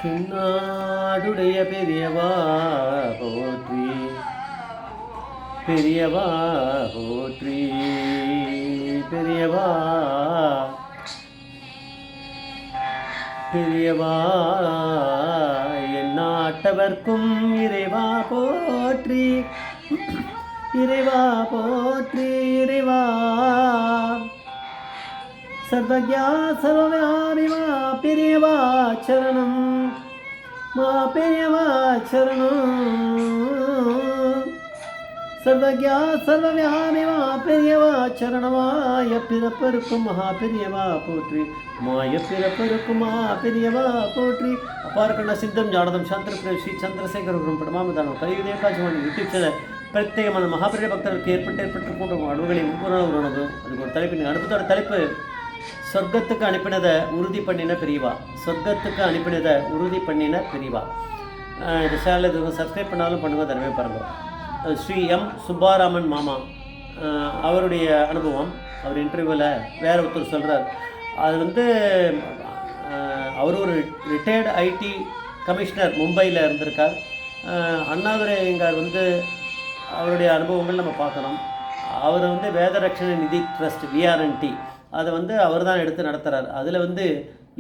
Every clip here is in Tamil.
தென்னாடுடைய பெரியவா போற்றி, பெரியவா போற்றி, பெரியவா பெரியவா எந்நாட்டவர்க்கும் இறைவா போற்றி, இறைவா போற்றி, இறைவா சர்வஜா சர்வவியாபி மா பெரியவா சரணம், மா பெரியவா சரணம். சர்வஜா சர்வவியாபி மா பெரியவா சரணமாய பிறப்பருக்கும் மகா பெரியவா போற்றி, மாய பிறப்பருக்கும் மகா பெரியவா போற்றி. அப்பார்கண்ட சித்தம் ஜானதம் சாந்திர ஸ்ரீ சந்திரசேகர பரமாமதானம் கலியுதேகாஜமானி யூடியூப் சேனல் பிரத்யேகமான மகாபெரிய பக்தர்களுக்கு ஏற்பட்டு அணுகளை ஒவ்வொரு அதுக்கு ஒரு தலைப்பு. அடுத்தோட தலைப்பு சொர்க்கத்துக்கு அனுப்பினதை உறுதி பண்ணின பிரிவா, சொர்க்கத்துக்கு அனுப்பினதை உறுதி பண்ணின பிரிவா. இந்த சேனல் இது சப்ஸ்கிரைப் பண்ணாலும் பண்ணுங்க, தரவே பாருங்கள். ஸ்ரீ எம் சுப்பாராமன் மாமா அவருடைய அனுபவம். அவர் இன்டர்வியூவில் வேற ஒருத்தர் சொல்கிறார். அது அவர் ஒரு ரிட்டையர்டு ஐடி கமிஷனர் மும்பையில் இருந்திருக்கார். அண்ணாதுரைங்கார் அவருடைய அனுபவங்கள் நம்ம பார்க்கணும். அவர் வேதரட்சண நிதி ட்ரஸ்ட் விஆர்என்டி அதை அவர் தான் எடுத்து நடத்துகிறார். அதில்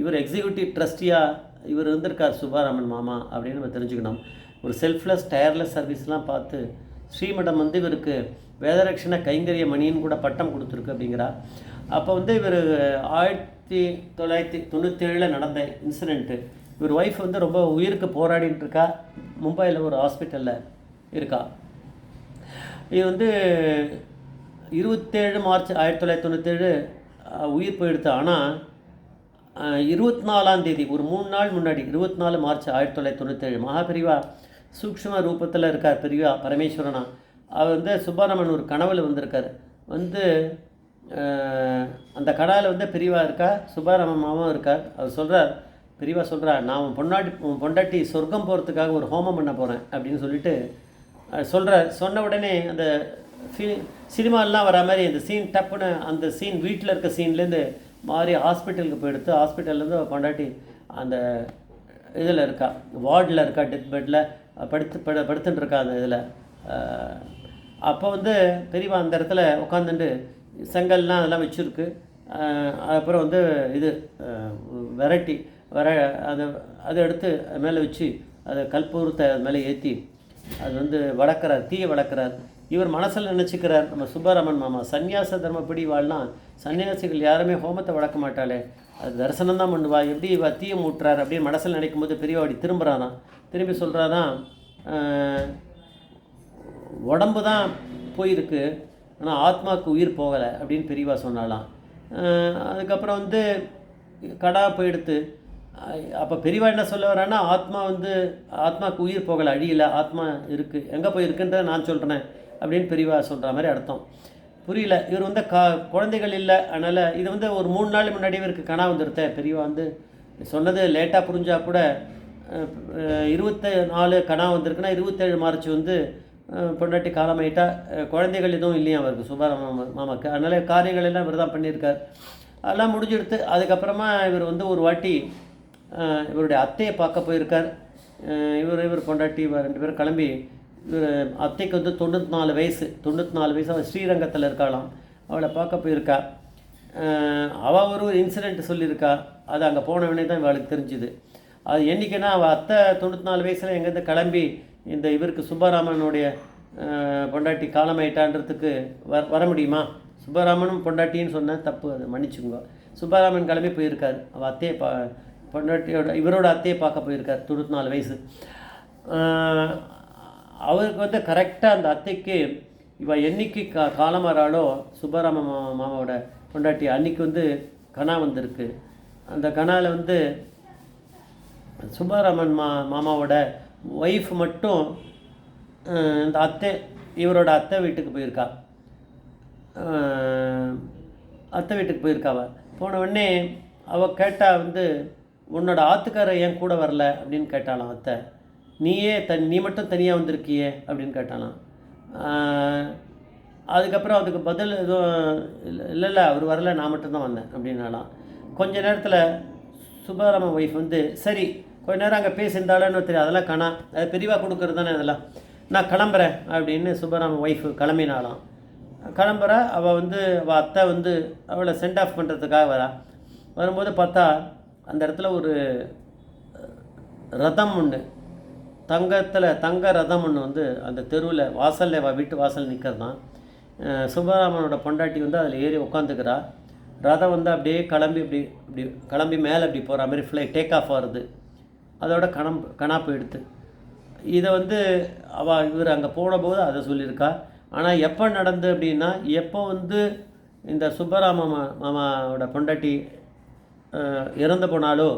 இவர் எக்ஸிக்யூட்டிவ் ட்ரஸ்டியாக இவர் இருந்திருக்கார் சுப்பாராமன் மாமா அப்படின்னு நம்ம தெரிஞ்சுக்கணும். ஒரு செல்ஃப்லெஸ் டயர்லெஸ் சர்வீஸ்லாம் பார்த்து ஸ்ரீமடம் இவருக்கு வேதரட்சண கைங்கரிய மணின்னு கூட பட்டம் கொடுத்துருக்கு அப்படிங்கிறார். அப்போ இவர் 1997 நடந்த இன்சிடெண்ட்டு. இவர் ஒய்ஃப் ரொம்ப உயிருக்கு போராடின்னு இருக்கா. மும்பையில் ஒரு ஹாஸ்பிட்டலில் இருக்கா. இது 27 மார்ச் 1997 உயிர் போயிடுத்து. ஆனால் 24ஆம் தேதி ஒரு 3 நாள் முன்னாடி 24 மார்ச் 1997 மகாபெரிவா சூக்ஷ்ம ரூபத்தில் இருக்கார். பெரியவா பரமேஸ்வரனா அவர் சுப்பாராமன் ஒரு கனவில் வந்திருக்கார். அந்த கனவில் பெரியவா இருக்கா, சுப்பாராமன் மாமாவும் இருக்கார். அவர் சொல்கிறார், பெரியவா சொல்கிறார், நான் உன் பொண்டாட்டி சொர்க்கம் போகிறதுக்காக ஒரு ஹோமம் பண்ண போகிறேன் அப்படின்னு சொல்லிட்டு சொல்கிறார். சொன்ன உடனே அந்த சினிமாலாம் வர மாதிரி அந்த சீன் டப்புன்னு அந்த சீன் வீட்டில் இருக்க சீன்லேருந்து மாறி ஹாஸ்பிட்டலுக்கு போயிடுத்து. ஹாஸ்பிட்டல்லேருந்து பொண்டாட்டி அந்த இதில் இருக்கா, வார்டில் இருக்கா, டெத் பெட்டில் படுத்துட்டு இருக்கா அந்த இதில். அப்போ பெரியவா அந்த இடத்துல உட்காந்துட்டு செங்கல்லாம் அதெல்லாம் வச்சுருக்கு. அப்புறம் இது வெரைட்டி அதை எடுத்து மேலே வச்சு அதை கற்பூரத்தை மேலே ஏற்றி அது வளர்க்குறார், தீயை வளர்க்குறார். இவர் மனசில் நினச்சிக்கிறார், நம்ம சுப்பாராமன் மாமா சன்னியாச தர்மப்படி வாழ்லாம், சன்னியாசிகள் யாருமே ஹோமத்தை வளர்க்க மாட்டாளே, அது தரிசனம் தான் பண்ணுவா, எப்படி இவ தீயை மூட்டுறார் அப்படின்னு மனசில் நினைக்கும் போது பெரியவாடி திரும்பி சொல்கிறாராம், உடம்பு தான் போயிருக்கு, ஆனால் ஆத்மாவுக்கு உயிர் போகலை அப்படின்னு பெரியவா சொன்னாலாம். அதுக்கப்புறம் கடா போயிடுத்து. அப்போ பெரியவா என்ன சொல்ல வரான்னா, ஆத்மாவுக்கு உயிர் போகலை, அழியலை, ஆத்மா இருக்குது, எங்கே போயிருக்குன்றதை நான் சொல்கிறேன் அப்படின்னு பெரியவா சொல்கிற மாதிரி அர்த்தம். புரியல. இவர் குழந்தைகள் இல்லை, அதனால் இது ஒரு 3 நாள் முன்னாடி இவருக்கு கனா வந்துருத்த. பெரியவா சொன்னது லேட்டாக புரிஞ்சா கூட 24 கனா வந்திருக்குன்னா 27 மார்ச் பொண்டாட்டி காலமாயிட்டா, குழந்தைகள் எதுவும் இல்லையா அவருக்கு சுப்பாராம மாமாவுக்கு. அதனால் காரியங்கள் எல்லாம் இவர் தான் பண்ணியிருக்கார். அதெல்லாம் முடிஞ்செடுத்து அதுக்கப்புறமா இவர் ஒரு வாட்டி இவருடைய அத்தையை பார்க்க போயிருக்கார். இவர் பொண்டாட்டி 2 பேரும் கிளம்பி, இவர் அத்தைக்கு 94 வயசு அவள் ஸ்ரீரங்கத்தில் இருக்காளாம். அவளை பார்க்க போயிருக்கா. அவள் ஒரு இன்சிடெண்ட் சொல்லியிருக்கா. அது அங்கே போனவனே தான் இவளுக்கு தெரிஞ்சுது. அது என்றைக்குன்னா அவள் அத்தை 94 வயசில் எங்கேருந்து கிளம்பி இந்த இவருக்கு சுப்பாராமனுடைய பொண்டாட்டி காலமாயிட்டான்றதுக்கு வர முடியுமா? சுப்பாராமனும் பொண்டாட்டின்னு சொன்ன தப்பு, அதை மன்னிச்சுங்க. சுப்பாராமன் கிளம்பி போயிருக்கார். அவள் அத்தையை இவரோட அத்தையை பார்க்க போயிருக்கார். 94 வயசு. அவருக்கு கரெக்டாக அந்த அத்தைக்கு இவள் என்னைக்கு காலமாறாளோ சுப்பாராம மாமாவோட பொண்டாட்டி அன்றைக்கி கனா வந்திருக்கு. அந்த கனாவில் சுப்பாராமன் மாமாவோட ஒய்ஃப் மட்டும் இந்த இவரோட அத்தை வீட்டுக்கு போயிருக்கா. போன உடனே அவள் கேட்டா உன்னோட ஆத்துக்காரர் ஏன் கூட வரல அப்படின்னு கேட்டாலாம் அத்தை. நீ மட்டும் தனியாக வந்திருக்கியே அப்படின்னு கேட்டாலாம். அதுக்கப்புறம் அதுக்கு பதில் எதுவும் இல்லை அவர் வரல, நான் மட்டும்தான் வந்தேன் அப்படின்னாலாம். கொஞ்ச நேரத்தில் சுப்பாராம ஒய்ஃப் சரி கொஞ்ச நேரம் அங்கே பேசியிருந்தாலும் தெரியும், அதெல்லாம் கணா, அது பெரியவா கொடுக்குறது தானே அதெல்லாம். நான் கிளம்புறேன் அப்படின்னு சுப்பராமன் ஒய்ஃபு கிளம்பினாலாம். கிளம்புற அவள் அவள் அத்தை அவளை சென்ட் ஆஃப் பண்ணுறதுக்காக வரும்போது பார்த்தா அந்த இடத்துல ஒரு ரதம் ஒன்று, தங்க ரதம் ஒன்று அந்த தெருவில் வாசலில் வீட்டு வாசல் நிற்கிறது தான். சுப்பராமனோட பொண்டாட்டி அதில் ஏறி உட்காந்துக்கிறா. ரதம் அப்படியே கிளம்பி மேலே அப்படி போகிற மாதிரி டேக் ஆஃப் ஆகுது. அதோட கணாப்பு எடுத்து இதை இவர் அங்கே போனபோது அதை சொல்லியிருக்கா. ஆனால் எப்போ நடந்து அப்படின்னா, எப்போ இந்த சுப்பராம மாமாவோட பொண்டாட்டி இறந்து போனாலோ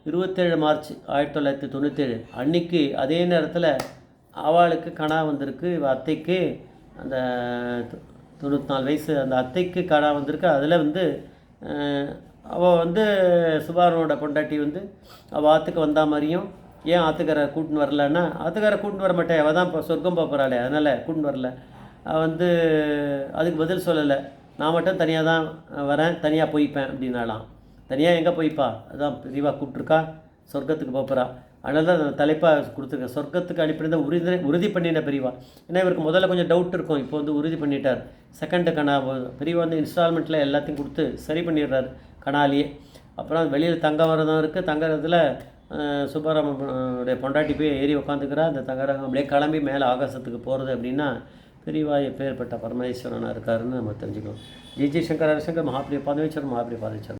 27 மார்ச் 1997 அன்னைக்கு அதே நேரத்தில் அவளுக்கு கணா வந்திருக்கு. இவள் அத்தைக்கு அந்த 94 வயசு அந்த அத்தைக்கு கணா வந்திருக்கு. அதில் அவள் சுப்பராமனோட பொண்டாட்டி அவள் ஆற்றுக்கு வந்தா மாதிரியும், ஏன் ஆற்றுக்காரை கூட்டின்னு வரலன்னா, ஆற்றுக்காரை கூட்டின்னு வர மாட்டேன், அவள் தான் இப்போ சொர்க்கம் போகிறாளே அதனால் கூட்டின்னு வரல. அதுக்கு பதில் சொல்லலை. நான் மட்டும் தனியாக தான் வரேன், தனியாக போய்ப்பேன் அப்படின்னாலாம். தனியாக எங்கே போய்ப்பா, அதான் பெரியவா கூப்பிட்ருக்கா, சொர்க்கத்துக்கு போகிறா. அதனால தான் நான் தலைப்பாக கொடுத்துருக்கேன். சொர்க்கத்துக்கு அனுப்பினதை உறுதி பண்ணின பெரியவா. ஏன்னா இவருக்கு முதல்ல கொஞ்சம் டவுட் இருக்கும், இப்போ உறுதி பண்ணிட்டார். செகண்டு கணா பெரியவா இன்ஸ்டால்மெண்ட்டில் எல்லாத்தையும் கொடுத்து சரி பண்ணிடுறாரு கணாலேயே. அப்புறம் வெளியில் தங்க வரதும் இருக்குது. தங்கறதுல சுப்பராமனுடைய பொண்டாட்டி போய் ஏறி உட்காந்துக்கிறா. அந்த தங்கரகம் அப்படியே கிளம்பி மேலே ஆகாசத்துக்கு போகிறது அப்படின்னா பெரியவா எப்பேற்பட்ட பரமேஸ்வரனாக இருக்காருன்னு நம்ம தெரிஞ்சுக்கணும். ஜி சங்கர ஹரிசங்கர் மகாபிரிய பாதவேஸ்வரர் மகாபிரிய பாதேஸ்வரர்.